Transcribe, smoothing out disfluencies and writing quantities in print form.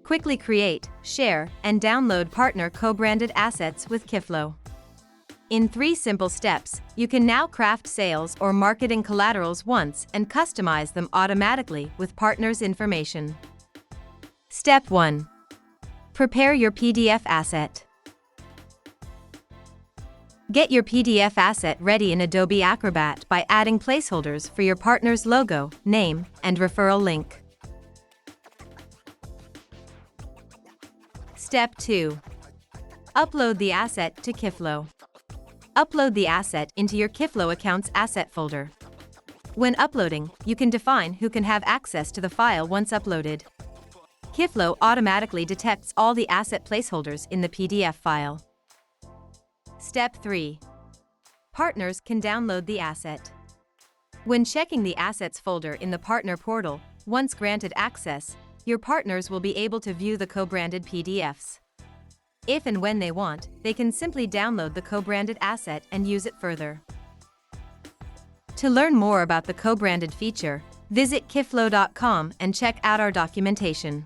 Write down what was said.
Quickly create, share, and download partner co-branded assets with Kiflo. In 3 simple steps, you can now craft sales or marketing collaterals once and customize them automatically with partners' information. Step 1. Prepare your PDF asset. Get your PDF asset ready in Adobe Acrobat by adding placeholders for your partner's logo, name, and referral link. Step 2. Upload the asset to Kiflo. Upload the asset into your Kiflo account's asset folder. When uploading, you can define who can have access to the file once uploaded. Kiflo automatically detects all the asset placeholders in the PDF file. Step 3. Partners can download the asset. When checking the Assets folder in the Partner portal, once granted access, your partners will be able to view the co-branded PDFs. If and when they want, they can simply download the co-branded asset and use it further. To learn more about the co-branded feature, visit kiflo.com and check out our documentation.